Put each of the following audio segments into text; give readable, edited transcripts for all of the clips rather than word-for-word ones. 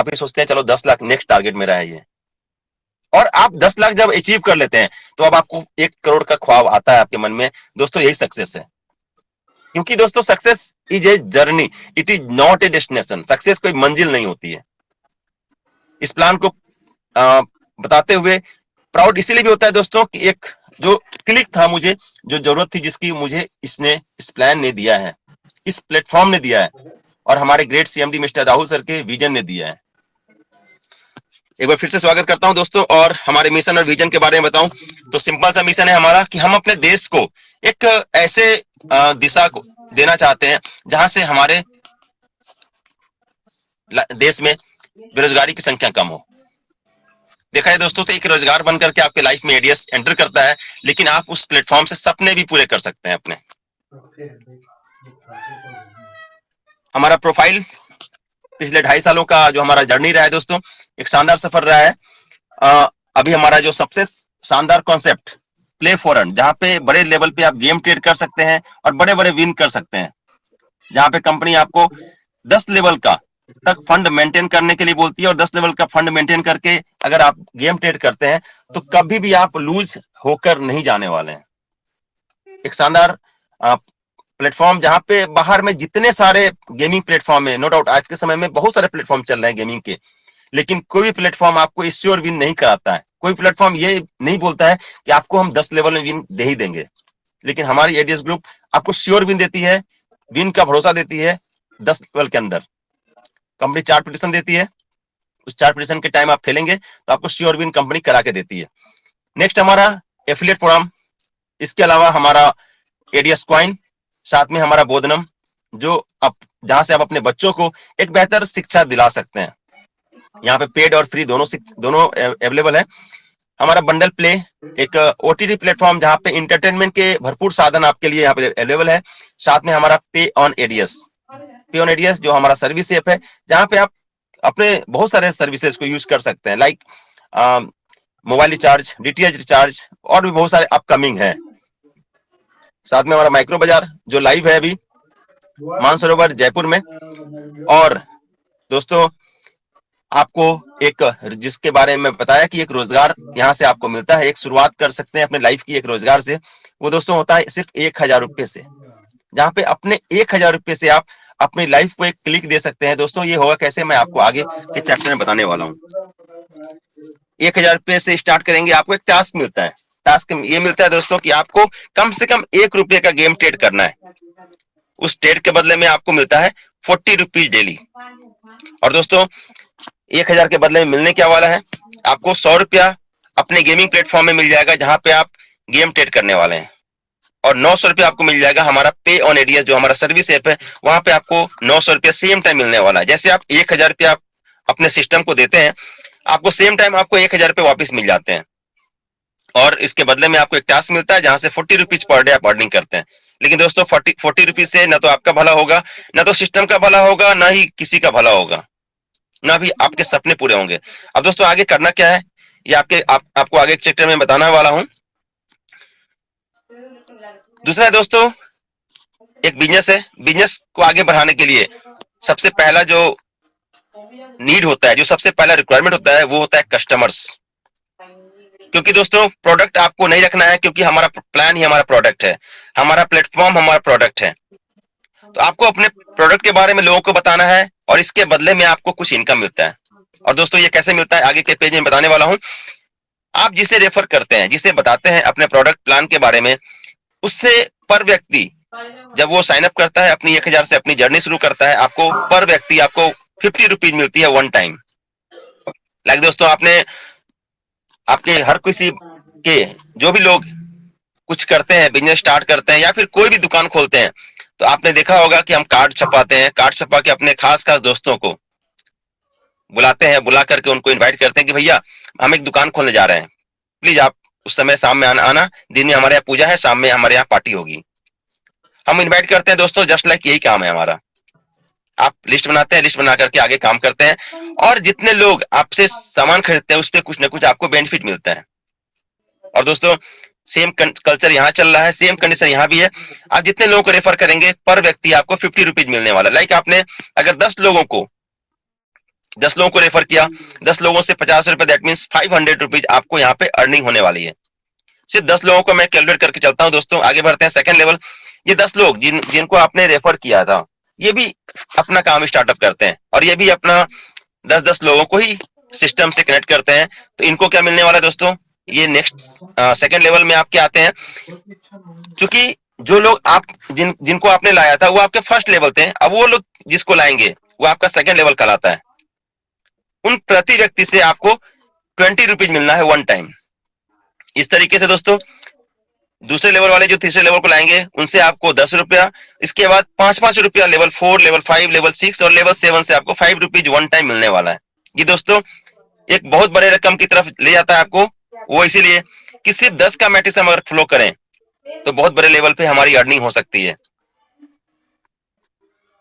आप ये सोचते हैं चलो 10 लाख नेक्स्ट टारगेट मेरा है ये, और आप 10 लाख जब अचीव कर लेते हैं तो अब आपको 1 करोड़ का ख्वाब आता है आपके मन में। दोस्तों यही सक्सेस है, क्योंकि दोस्तों success is a journey, it is not a destination. Success कोई मंजिल नहीं होती है। इस प्लान को बताते हुए प्राउड इसीलिए भी होता है दोस्तों कि एक जो क्लिक था मुझे, जो जरूरत थी जिसकी, मुझे इसने, इस प्लान ने दिया है, इस प्लेटफॉर्म ने दिया है, और हमारे great CMD mister Rahul sir के विजन ने दिया है। एक बार फिर से स्वागत करता हूं दोस्तों, और हमारे मिशन और विजन के बारे में बताऊं तो सिंपल सा मिशन है हमारा कि हम अपने देश को एक ऐसे दिशा को देना चाहते हैं जहां से हमारे देश में बेरोजगारी की संख्या कम हो। देखा है दोस्तों, तो एक रोजगार बनकर के आपके लाइफ में एडीएस एंटर करता है, लेकिन आप उस प्लेटफॉर्म से सपने भी पूरे कर सकते हैं अपने। हमारा प्रोफाइल पिछले 2.5 सालों का जो हमारा जर्नी रहा है दोस्तों, एक शानदार सफर रहा है। अभी हमारा जो सबसे शानदार कॉन्सेप्ट प्ले फॉर अर्न, जहां पे बड़े लेवल पे आप गेम ट्रेड कर सकते हैं और बड़े बड़े विन कर सकते हैं, जहां पे कंपनी आपको 10 लेवल का तक फंड मेंटेन करने के लिए बोलती है, और 10 लेवल का फंड मेंटेन करके अगर आप गेम ट्रेड करते हैं तो कभी भी आप लूज होकर नहीं जाने वाले हैं। एक शानदार प्लेटफॉर्म जहां पे बाहर में जितने सारे गेमिंग प्लेटफॉर्म है, नो डाउट आज के समय में बहुत सारे प्लेटफॉर्म चल रहे हैं गेमिंग के, लेकिन कोई भी प्लेटफॉर्म आपको श्योर विन नहीं कराता है। कोई प्लेटफॉर्म ये नहीं बोलता है कि आपको हम 10 लेवल में विन दे ही देंगे, लेकिन हमारी एडीएस ग्रुप आपको श्योर विन देती है, विन का भरोसा देती है। 10 लेवल के अंदर कंपनी 4 पिटिशन देती है, उस 4 पिटिशन के टाइम आप खेलेंगे तो आपको श्योर विन कंपनी करा के देती है। नेक्स्ट हमारा एफिलिएट प्रोग्राम, इसके अलावा हमारा एडीएस कॉइन, साथ में हमारा बोधनम, जो आप जहां से आप अपने बच्चों को एक बेहतर शिक्षा दिला सकते हैं। यहाँ पे पेड और फ्री दोनों अवेलेबल है। हमारा बंडल प्ले, एक ओटीटी प्लेटफॉर्म जहां पे इंटरटेनमेंट के भरपूर साधन आपके लिए यहाँ पे अवेलेबल है। साथ में हमारा पे ऑन एडीएस जो हमारा सर्विस ऐप है, जहां पे आप अपने बहुत सारे सर्विसेज को यूज कर सकते हैं, like mobile recharge, DTH recharge, और भी बहुत सारे अपकमिंग है। साथ में हमारा माइक्रो बाजार जो लाइव है अभी मानसरोवर जयपुर में। और दोस्तों आपको एक, जिसके बारे में बताया कि एक रोजगार यहाँ से आपको मिलता है, एक शुरुआत कर सकते हैं अपने लाइफ की एक रोजगार से, वो दोस्तों होता है सिर्फ 1000 रुपए से, जहाँ पे अपने 1000 रुपए से आप अपनी लाइफ को एक क्लिक दे सकते हैं। दोस्तों ये होगा कैसे, मैं आपको आगे के चैप्टर में बताने वाला हूँ। 1000 रुपए से स्टार्ट करेंगे, आपको एक टास्क मिलता है। टास्क ये मिलता है दोस्तों कि आपको कम से कम 1 रुपए का गेम ट्रेड करना है। उस ट्रेड के बदले में आपको मिलता है 40 रुपीज डेली। और दोस्तों 1000 के बदले में मिलने क्या वाला है, आपको 100 रुपया अपने गेमिंग प्लेटफॉर्म में मिल जाएगा जहां पे आप गेम ट्रेड करने वाले हैं, और 900 रुपया आपको मिल जाएगा हमारा पे ऑन एडीएस जो हमारा सर्विस ऐप है, वहां पे आपको 900 रुपया सेम टाइम मिलने वाला है। जैसे आप 1000 रुपया अपने सिस्टम को देते हैं, आपको सेम टाइम आपको 1000 रुपये वापिस मिल जाते हैं, और इसके बदले में आपको एक टास्क मिलता है जहां से 40 रुपीज पर डे आप अर्निंग करते हैं। लेकिन दोस्तों 40 रुपीज से ना तो आपका भला होगा, ना तो सिस्टम का भला होगा, ना ही किसी का भला होगा, ना भी आपके सपने पूरे होंगे। अब दोस्तों आगे करना क्या है, ये आपको आगे एक चैप्टर में बताने वाला हूं। दूसरा है दोस्तों एक बिजनेस है। बिजनेस को आगे बढ़ाने के लिए सबसे पहला जो नीड होता है, जो सबसे पहला रिक्वायरमेंट होता है, वो होता है कस्टमर्स। क्योंकि दोस्तों प्रोडक्ट आपको नहीं रखना है, क्योंकि हमारा प्लान ही हमारा प्रोडक्ट है, हमारा प्लेटफॉर्म हमारा प्रोडक्ट है। तो आपको अपने प्रोडक्ट के बारे में लोगों को बताना है, और इसके बदले में आपको कुछ इनकम मिलता है। और दोस्तों ये कैसे मिलता है, आगे के पेज में बताने वाला हूं। आप जिसे रेफर करते हैं, जिसे बताते हैं अपने प्रोडक्ट प्लान के बारे में, उससे पर व्यक्ति जब वो साइन अप करता है, अपनी 1000 से अपनी जर्नी शुरू करता है, आपको पर व्यक्ति आपको 50 रुपीज मिलती है वन टाइम। लाइक दोस्तों आपके हर किसी के जो भी लोग कुछ करते हैं, बिजनेस स्टार्ट करते हैं या फिर कोई भी दुकान खोलते हैं, तो आपने देखा होगा कि हम कार्ड छपाते हैं। कार्ड छपा के अपने खास दोस्तों को बुलाते हैं, बुला करके उनको इनवाइट करते हैं कि भैया हम एक दुकान खोलने जा रहे हैं, प्लीज आप उस समय शाम में आना, दिन में हमारे यहाँ पूजा है, शाम में हमारे यहाँ पार्टी होगी। हम इनवाइट करते हैं दोस्तों, जस्ट लाइक यही काम है हमारा। आप लिस्ट बनाते हैं, लिस्ट बना करके आगे काम करते हैं, और जितने लोग आपसे सामान खरीदते हैं उस पर कुछ ना कुछ आपको बेनिफिट मिलता है। और दोस्तों सेम कल्चर यहाँ चल रहा है, सेम कंडीशन यहाँ भी है। आप जितने लोगों को रेफर करेंगे, पर व्यक्ति आपको 50 रुपीज मिलने वाला। लाइक आपने अगर 10 लोगों को 10 लोगों को रेफर किया, 10 लोगों से 50 रुपए, दैट मीन्स 500 रुपीज आपको यहाँ पे अर्निंग होने वाली है। सिर्फ 10 लोगों को मैं कैलकुलेट करके चलता हूँ दोस्तों। आगे बढ़ते हैं सेकंड लेवल। ये 10 लोग जिनको आपने रेफर किया था, ये भी अपना काम स्टार्टअप करते हैं और ये भी अपना 10-10 लोगों को ही सिस्टम से कनेक्ट करते हैं। तो इनको क्या मिलने वाला है दोस्तों, ये नेक्स्ट सेकंड लेवल में आपके आते हैं। क्योंकि जो लोग आप जिनको आपने लाया था वो आपके फर्स्ट लेवल थे, अब वो लोग जिसको लाएंगे वो आपका सेकंड लेवल कहलाता है। उन प्रति व्यक्ति से आपको 20 रुपीज मिलना है वन टाइम। इस तरीके से दोस्तों दूसरे लेवल वाले जो तीसरे लेवल को लाएंगे उनसे आपको 10 रुपया, इसके बाद 5-5 रुपया लेवल 4, लेवल 5, लेवल 6 और लेवल 7 से आपको 5 रुपीज वन टाइम मिलने वाला है। ये दोस्तों एक बहुत बड़े रकम की तरफ ले जाता है आपको। वो इसीलिए कि सिर्फ 10 का मैट्रिक्स हम अगर फ्लो करें तो बहुत बड़े लेवल पे हमारी अर्निंग हो सकती है।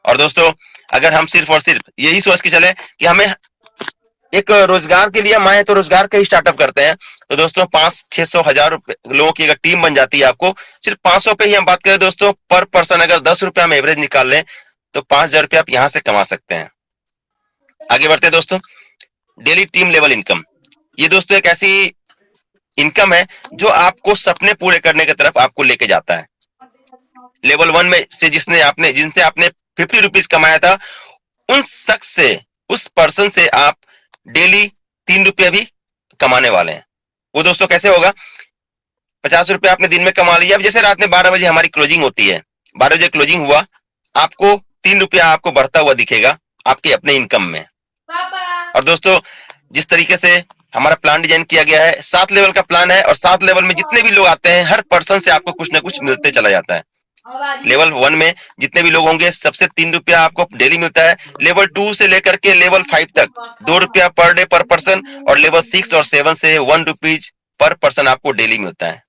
और दोस्तों अगर हम सिर्फ और सिर्फ यही सोच के चले कि हमें एक रोजगार के लिए हम आए तो रोजगार का ही स्टार्टअप करते हैं, तो दोस्तों 500-600 हजार लोगों की अगर टीम बन जाती है, आपको सिर्फ 500 पे ही हम बात करें दोस्तों, पर पर्सन अगर 10 रुपया में एवरेज निकाल लें तो 5,000 रुपया आप यहां से कमा सकते हैं। आगे बढ़ते हैं दोस्तों, डेली टीम लेवल इनकम। ये दोस्तों एक ऐसी इनकम है जो आपको सपने पूरे करने की तरफ आपको लेके जाता है। लेवल 1 में से जिनसे आपने 50 रुपीज कमाया था, उन शख्स से, उस पर्सन से आप डेली 3 रुपया भी कमाने वाले हैं। वो दोस्तों कैसे होगा, 50 रुपया आपने दिन में कमा लिया। अब जैसे रात में 12 बजे हमारी क्लोजिंग होती है, 12 बजे क्लोजिंग हुआ, आपको 3 रुपया आपको बढ़ता हुआ दिखेगा आपके अपने इनकम में। और दोस्तों जिस तरीके से हमारा प्लान डिजाइन किया गया है, 7 लेवल का प्लान है और 7 लेवल में जितने भी लोग आते हैं हर पर्सन से आपको कुछ ना कुछ मिलते चला जाता है। लेवल 1 में जितने भी लोग होंगे सबसे 3 रुपया आपको डेली मिलता है। लेवल 2 से लेकर के लेवल 5 तक 2 रुपया पर डे पर पर्सन, और लेवल 6 और 7 से 1 रुपीज पर पर्सन आपको डेली मिलता है।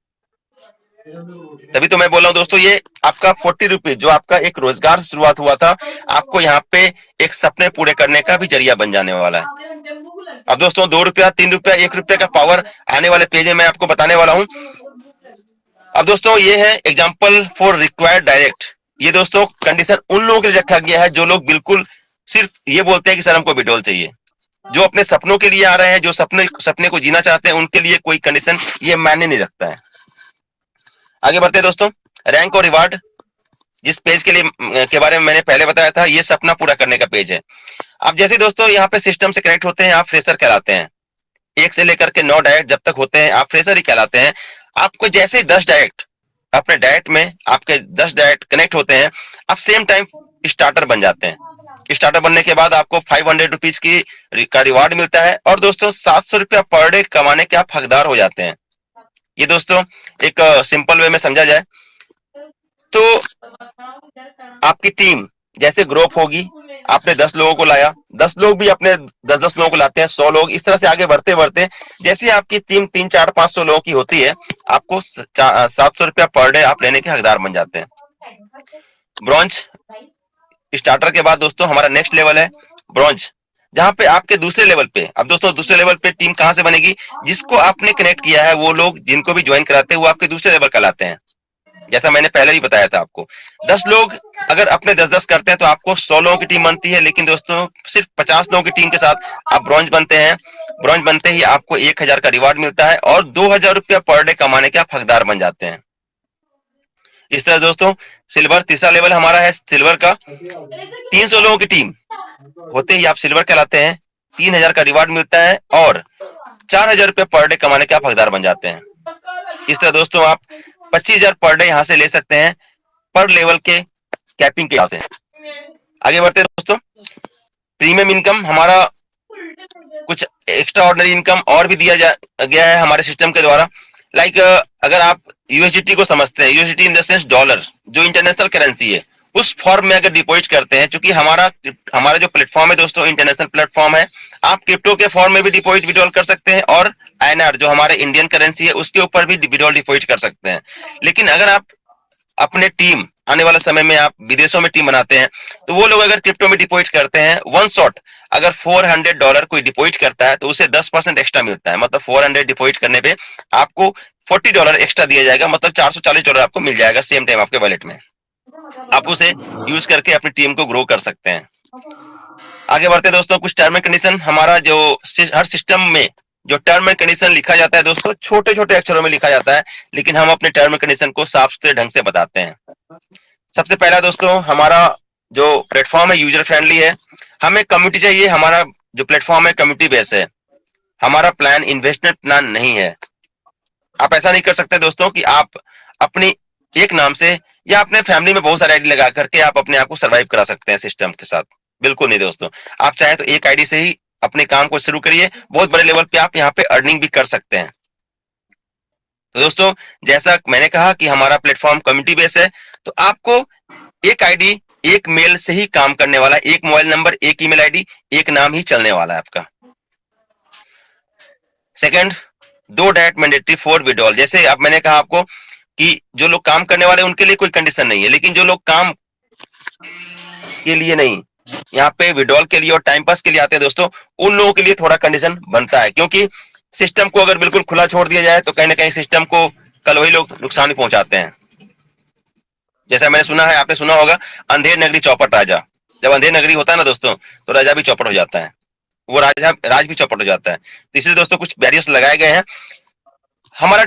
तभी तो मैं बोल रहा हूँ दोस्तों, ये आपका 40 रुपीज जो आपका एक रोजगार से शुरुआत हुआ था, आपको यहाँ पे एक सपने पूरे करने का भी जरिया बन जाने वाला है। अब दोस्तों 2 रुपया, 3 रुपया, 1 रुपये का पावर आने वाले पेज में मैं आपको बताने वाला हूँ। अब दोस्तों ये है एग्जांपल फॉर रिक्वायर्ड डायरेक्ट। ये दोस्तों कंडीशन उन लोगों के लिए रखा गया है जो लोग बिल्कुल सिर्फ ये बोलते हैं कि सर हमको विड्रॉल चाहिए। जो अपने सपनों के लिए आ रहे हैं, जो सपने को जीना चाहते हैं, उनके लिए कोई कंडीशन ये मायने नहीं रखता है। आगे बढ़ते हैं दोस्तों, रैंक और रिवार्ड। जिस पेज के बारे में मैंने पहले बताया था, ये सपना पूरा करने का पेज है। आप जैसे दोस्तों यहाँ पे सिस्टम से कनेक्ट होते हैं, आप फ्रेशर कहलाते हैं। 1 से लेकर के 9 डायरेक्ट जब तक होते हैं आप फ्रेशर ही कहलाते हैं। आपको जैसे 10 डायरेक्ट अपने डायरेक्ट में आपके 10 डायरेक्ट कनेक्ट होते हैं, आप सेम टाइम स्टार्टर बन जाते हैं। स्टार्टर बनने के बाद आपको 500 रुपीज का रिवार्ड मिलता है और दोस्तों 700 रुपया पर डे कमाने के आप हकदार हो जाते हैं। ये दोस्तों एक सिंपल वे में समझा जाए तो आपकी टीम जैसे ग्रोथ होगी, आपने 10 लोगों को लाया, 10 लोग भी अपने 10-10 लोगों को लाते हैं, 100 लोग, इस तरह से आगे बढ़ते बढ़ते जैसे आपकी टीम 300-400-500 लोगों की होती है, आपको 700 रुपया पर डे आप लेने के हकदार बन जाते हैं। ब्रॉन्ज स्टार्टर के बाद दोस्तों हमारा नेक्स्ट लेवल है ब्रॉन्ज, जहां पे आपके दूसरे लेवल पे, अब दोस्तों दूसरे लेवल पे टीम कहां से बनेगी, जिसको आपने कनेक्ट किया है, वो लोग जिनको भी ज्वाइन कराते हैं वो आपके दूसरे लेवल कहलाते हैं। जैसा मैंने पहले भी बताया था आपको, 10 लोग अगर अपने 10-10 करते हैं तो आपको 100 लोगों की टीम बनती है, लेकिन दोस्तों सिर्फ 50 लोगों की टीम के साथ आप ब्रॉन्ज बनते हैं। ब्रॉन्ज बनते ही आपको 1000 का रिवार्ड मिलता है और 2000 रुपया पर डे कमाने के आप हकदार बन जाते हैं। इस तरह दोस्तों सिल्वर तीसरा लेवल हमारा है सिल्वर का। 300 लोगों की टीम होते ही आप सिल्वर कहलाते हैं, 3000 का रिवार्ड मिलता है और 4000 रुपया पर डे कमाने के आप हकदार बन जाते हैं। इस तरह दोस्तों आप 25,000 पर डे यहां से ले सकते हैं पर लेवल के कैपिंग के हिसाब से। आगे बढ़ते हैं दोस्तों, प्रीमियम इनकम हमारा कुछ एक्स्ट्रा ऑर्डिनरी इनकम और भी दिया गया है हमारे सिस्टम के द्वारा। लाइक अगर आप यूएसडीटी को समझते हैं, USDT in the sense dollar जो इंटरनेशनल करेंसी है, उस फॉर्म में अगर डिपॉजिट करते हैं, क्योंकि हमारा जो प्लेटफॉर्म है दोस्तों इंटरनेशनल प्लेटफॉर्म है, आप क्रिप्टो के फॉर्म में भी डिपॉजिट विड्रॉल कर सकते हैं और आईएनआर जो हमारे इंडियन करेंसी है उसके ऊपर भी विड्रॉल डिपॉजिट कर सकते हैं। लेकिन अगर आप अपने टीम आने वाले समय में आप विदेशों में टीम बनाते हैं, तो वो लोग अगर क्रिप्टो में डिपॉजिट करते हैं, वन शॉट अगर $400 कोई डिपॉजिट करता है तो उसे 10% एक्स्ट्रा मिलता है। मतलब 400 डिपॉजिट करने पे आपको $40 एक्स्ट्रा दिया जाएगा, मतलब $440 आपको मिल जाएगा सेम टाइम आपके वॉलेट में। आप उसे यूज करके अपनी टीम को ग्रो कर सकते हैं। आगे बढ़ते हैं दोस्तों, कुछ टर्म एंड कंडीशन। हमारा जो हर सिस्टम में जो टर्म एंड कंडीशन लिखा जाता है दोस्तों, छोटे छोटे अक्षरों में लिखा जाता है, लेकिन हम अपने टर्म एंड कंडीशन को साफ सुथरे ढंग से बताते हैं। सबसे पहला दोस्तों, हमारा जो प्लेटफॉर्म है यूजर फ्रेंडली है। हमें कम्युनिटी चाहिए, हमारा जो प्लेटफॉर्म है कम्युनिटी बेस है। हमारा प्लान इन्वेस्टमेंट प्लान नहीं है। आप ऐसा नहीं कर सकते दोस्तों कि आप अपनी एक नाम से या अपने फैमिली में बहुत सारे आईडी लगा करके आप अपने आप को सर्वाइव करा सकते हैं सिस्टम के साथ। बिल्कुल नहीं दोस्तों। आप चाहे तो एक आईडी से ही अपने काम को शुरू करिए, बहुत बड़े लेवल पे आप यहाँ पे अर्निंग भी कर सकते हैं। तो दोस्तों, जैसा मैंने कहा कि हमारा प्लेटफॉर्म कम्युनिटी बेस है, तो आपको एक आईडी, एक मेल से ही काम करने वाला, एक मोबाइल नंबर, एक ईमेल आईडी, एक नाम ही चलने वाला है आपका। Second, 2 direct mandatory for withdrawal. जैसे अब मैंने कहा आपको कि जो लोग काम करने वाले उनके लिए कोई कंडीशन नहीं है, लेकिन जो लोग काम के लिए नहीं, यहाँ पे विड्रॉल के लिए और टाइम पास के लिए आते हैं दोस्तों, उन लोगों के लिए थोड़ा कंडीशन बनता है। क्योंकि सिस्टम को अगर बिल्कुल खुला छोड़ दिया जाए तो कहीं ना कहीं सिस्टम को कल वही लोग नुकसान भी पहुंचाते हैं। जैसा मैंने सुना है, आपने सुना होगा, अंधेर नगरी चौपट राजा। जब अंधेर नगरी होता है ना दोस्तों, तो राजा भी चौपट हो जाता है, वो राज भी चौपट हो जाता है। तो इसलिए दोस्तों कुछ बैरियर्स लगाए गए हैं। हमारा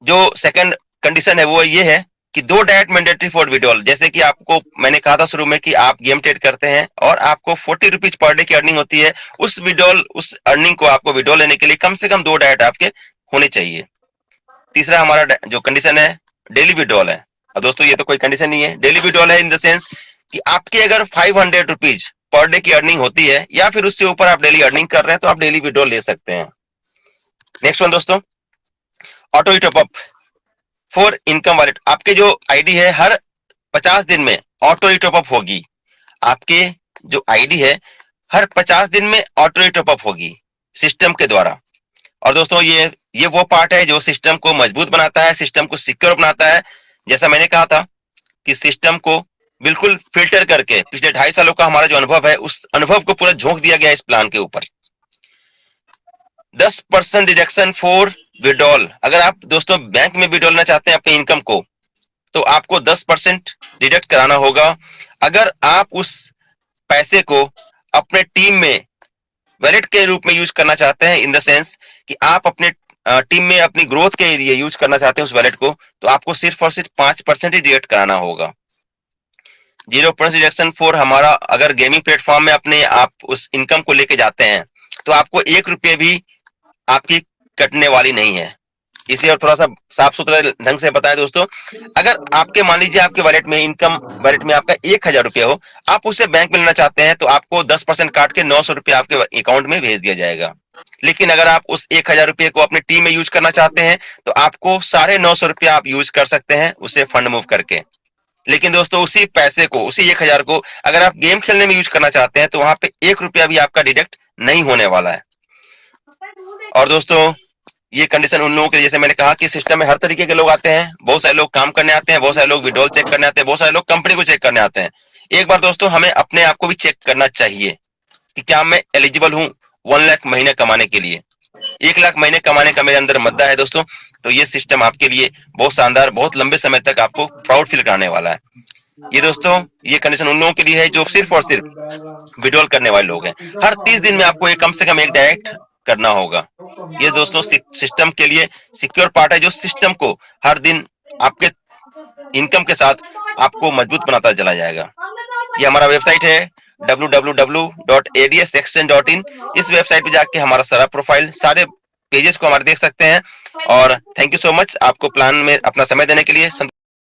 जो सेकंड कंडीशन है वो ये है कि 2 डायरेक्ट मैंडेटरी फॉर विड्रॉल। जैसे कि आपको मैंने कहा था शुरू में कि आप गेम ट्रेड करते हैं और आपको 40 रुपीज पर डे की अर्निंग होती है। उस अर्निंग को आपको विड्रॉल लेने के लिए कम से कम 2 डायरेक्ट आपके होने चाहिए। तीसरा हमारा जो कंडीशन है, डेली विड्रॉल है। और दोस्तों ये तो कोई कंडीशन नहीं है, डेली विड्रॉल है इन द सेंस कि आपकी अगर 500 रुपीज पर डे की अर्निंग होती है या फिर उससे ऊपर आप डेली अर्निंग कर रहे हैं तो आप डेली विड्रॉल ले सकते हैं। नेक्स्ट वन दोस्तों, auto top up for income wallet. आपके जो आईडी है हर 50 दिन में ऑटो टॉपअप होगी। आपके जो आईडी है हर 50 दिन में ऑटो टॉपअप होगी सिस्टम के द्वारा। और दोस्तों ये वो पार्ट है जो सिस्टम को मजबूत बनाता है, सिस्टम को सिक्योर बनाता है। जैसा मैंने कहा था कि सिस्टम को बिल्कुल फिल्टर करके पिछले 2.5 सालों का हमारा जो अनुभव है, उस अनुभव को पूरा झोंक दिया गया इस प्लान के ऊपर। 10% डिडक्शन फॉर विड्रॉल। अगर आप दोस्तों बैंक में विड्रॉलना चाहते हैं अपनी इनकम को, तो आपको 10% डिडक्ट कराना होगा। अगर आप उस पैसे को अपने टीम में वैलेट के रूप में यूज करना चाहते हैं, इन द सेंस कि आप अपने टीम में अपनी ग्रोथ के लिए यूज करना चाहते हैं उस वैलेट को, तो आपको सिर्फ और सिर्फ 5% ही डिडक्ट कराना होगा। 0% डिडक्शन फॉर हमारा अगर गेमिंग प्लेटफॉर्म में अपने आप उस इनकम को लेके जाते हैं तो आपको 1 रुपये भी आपकी कटने वाली नहीं है। इसे और थोड़ा सा साफ सुथरा ढंग से बताएं दोस्तों, अगर आपके मान लीजिए आपके वैलेट में इनकम वैलेट में आपका 1000 रुपया हो, आप उसे बैंक में लेना चाहते हैं तो आपको 10% काट के 900 रुपया आपके अकाउंट में भेज दिया जाएगा। लेकिन अगर आप उस 1000 रुपये को अपनी टीम में यूज करना चाहते हैं तो आपको 950 रुपया आप यूज कर सकते हैं उसे फंड मूव करके। लेकिन दोस्तों उसी पैसे को, उसी 1000 को अगर आप गेम खेलने में यूज करना चाहते हैं तो वहां पे 1 रुपया भी आपका डिडक्ट नहीं होने वाला है। और दोस्तों ये कंडीशन उन लोगों के लिए, जैसे मैंने कहा कि सिस्टम में हर तरीके के लोग आते हैं। बहुत सारे लोग काम करने आते हैं, बहुत सारे लोग विड्रॉल चेक करने आते हैं, बहुत सारे लोग कंपनी को चेक करने आते हैं। एक बार दोस्तों हमें अपने आप को भी चेक करना चाहिए कि क्या मैं एलिजिबल हूं 1 लाख महीने कमाने के लिए। 1 लाख महीने कमाने का मेरे अंदर मद्दा है दोस्तों। तो ये सिस्टम आपके लिए बहुत शानदार, बहुत लंबे समय तक आपको प्राउड फील कराने वाला है। ये दोस्तों ये कंडीशन उन लोगों के लिए है जो सिर्फ और सिर्फ विड्रॉल करने वाले लोग हैं। हर 30 दिन में आपको कम से कम एक डायरेक्ट करना होगा। ये दोस्तों सिस्टम के लिए सिक्योर पार्ट है जो सिस्टम को हर दिन आपके इनकम के साथ आपको मजबूत बनाता चला जाएगा। ये हमारा वेबसाइट है www.adsexchange.in। इस वेबसाइट पे जाके हमारा सारा प्रोफाइल, सारे पेजेस को हमारे देख सकते हैं। और थैंक यू सो मच आपको प्लान में अपना समय देने के लिए।